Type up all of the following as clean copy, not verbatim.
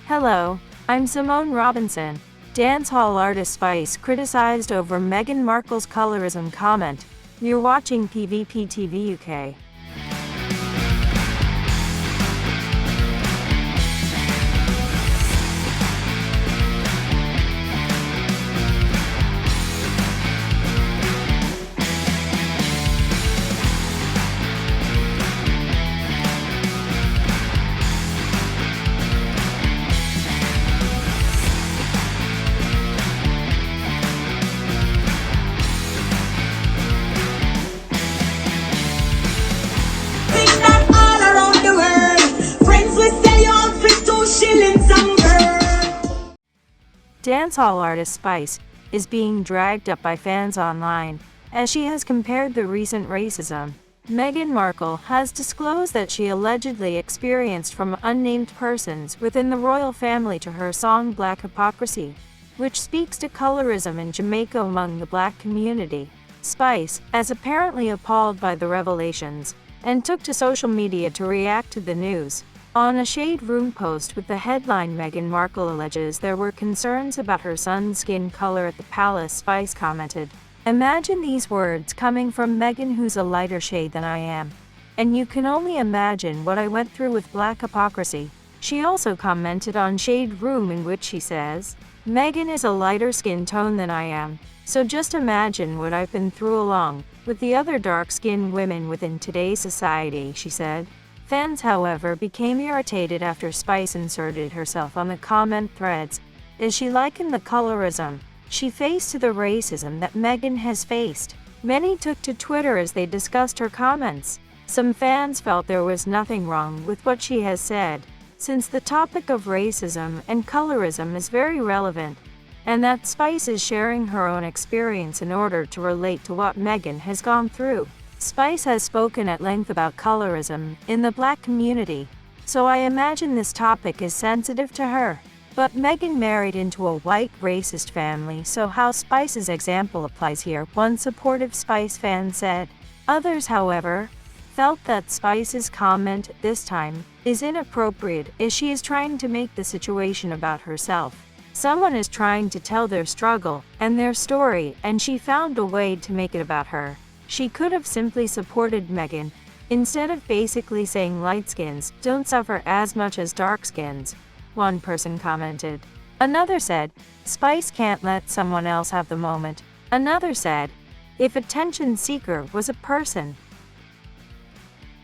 Hello, I'm Simone Robinson. Dancehall artist Spice criticized over Meghan Markle's colorism comment. You're watching PVP TV UK. Dancehall artist Spice is being dragged up by fans online as she has compared the recent racism Meghan Markle has disclosed that she allegedly experienced from unnamed persons within the royal family to her song Black Hypocrisy, which speaks to colorism in Jamaica among the black community. Spice, as apparently appalled by the revelations, and took to social media to react to the news. On a Shade Room post with the headline Meghan Markle alleges there were concerns about her son's skin color at the palace, Spice commented, "Imagine these words coming from Meghan, who's a lighter shade than I am. And you can only imagine what I went through with Black Hypocrisy." She also commented on Shade Room, in which she says, "Meghan is a lighter skin tone than I am, so just imagine what I've been through along with the other dark-skinned women within today's society," she said. Fans, however, became irritated after Spice inserted herself on the comment threads as she likened the colorism she faced to the racism that Meghan has faced. Many took to Twitter as they discussed her comments. Some fans felt there was nothing wrong with what she has said, since the topic of racism and colorism is very relevant, and that Spice is sharing her own experience in order to relate to what Meghan has gone through. Spice has spoken at length about colorism in the black community, so I imagine this topic is sensitive to her. But Meghan married into a white racist family, so how Spice's example applies here, one supportive Spice fan said. Others, however, felt that Spice's comment this time is inappropriate as she is trying to make the situation about herself. Someone is trying to tell their struggle and their story, and she found a way to make it about her. She could have simply supported Meghan, instead of basically saying light skins don't suffer as much as dark skins, one person commented. Another said, "Spice can't let someone else have the moment." Another said, "If attention seeker was a person."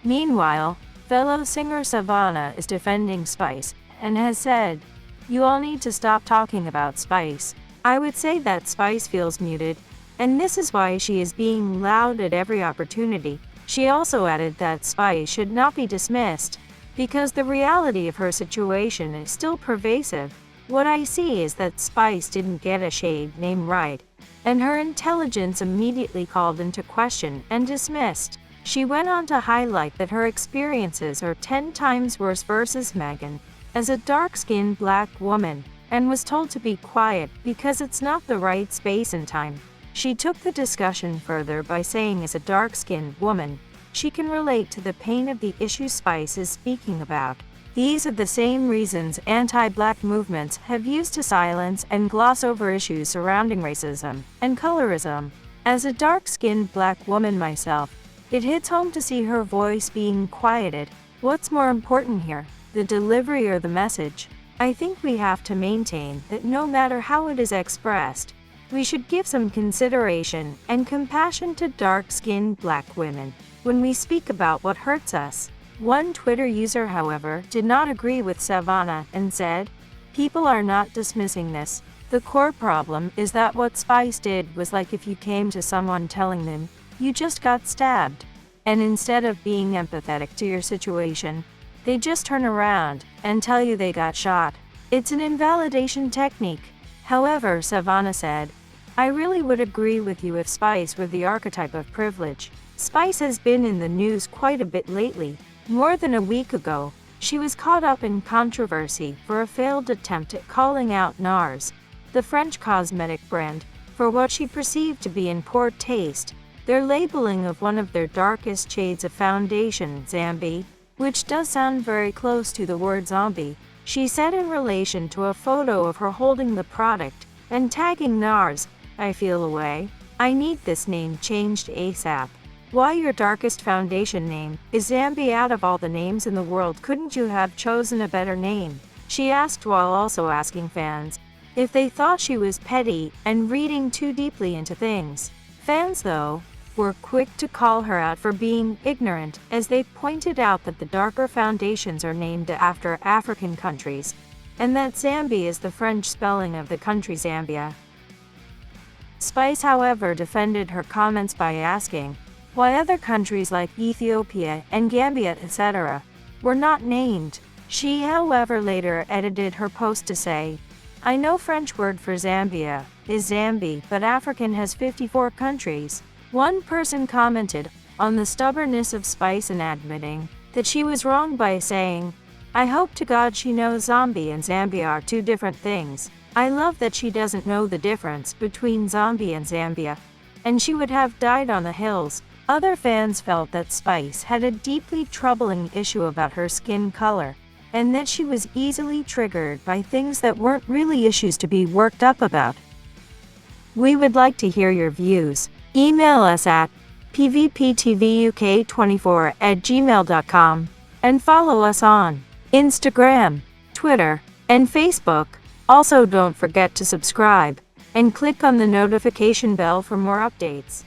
Meanwhile, fellow singer Savannah is defending Spice and has said, "You all need to stop talking about Spice. I would say that Spice feels muted, and this is why she is being loud at every opportunity." She also added that Spice should not be dismissed, because the reality of her situation is still pervasive. "What I see is that Spice didn't get a shade name right, and her intelligence immediately called into question and dismissed." She went on to highlight that her experiences are 10 times worse versus Meghan, as a dark-skinned black woman, and was told to be quiet because it's not the right space and time. She took the discussion further by saying as a dark-skinned woman, she can relate to the pain of the issue Spice is speaking about. These are the same reasons anti-black movements have used to silence and gloss over issues surrounding racism and colorism. As a dark-skinned black woman myself, it hits home to see her voice being quieted. What's more important here, the delivery or the message? I think we have to maintain that no matter how it is expressed, we should give some consideration and compassion to dark-skinned black women when we speak about what hurts us. One Twitter user, however, did not agree with Savannah and said, "People are not dismissing this. The core problem is that what Spice did was like if you came to someone telling them, you just got stabbed, and instead of being empathetic to your situation, they just turn around and tell you they got shot. It's an invalidation technique." However, Savannah said, "I really would agree with you if Spice were the archetype of privilege." Spice has been in the news quite a bit lately. More than a week ago, she was caught up in controversy for a failed attempt at calling out NARS, the French cosmetic brand, for what she perceived to be in poor taste, their labeling of one of their darkest shades of foundation, Zambi, which does sound very close to the word zombie. She said in relation to a photo of her holding the product and tagging NARS, "I feel away. I need this name changed ASAP. Why your darkest foundation name is Zambi? Out of all the names in the world, couldn't you have chosen a better name?" She asked, while also asking fans if they thought she was petty and reading too deeply into things. Fans, though, were quick to call her out for being ignorant, as they pointed out that the darker foundations are named after African countries, and that Zambi is the French spelling of the country Zambia. Spice, however, defended her comments by asking why other countries like Ethiopia and Gambia, etc., were not named. She, however, later edited her post to say, "I know French word for Zambia is Zambi, but African has 54 countries." One person commented on the stubbornness of Spice in admitting that she was wrong by saying, "I hope to God she knows Zombie and Zambia are two different things. I love that she doesn't know the difference between Zombie and Zambia, and she would have died on the hills." Other fans felt that Spice had a deeply troubling issue about her skin color, and that she was easily triggered by things that weren't really issues to be worked up about. We would like to hear your views. Email us at pvptvuk24@gmail.com and follow us on Instagram, Twitter, and Facebook. Also, don't forget to subscribe and click on the notification bell for more updates.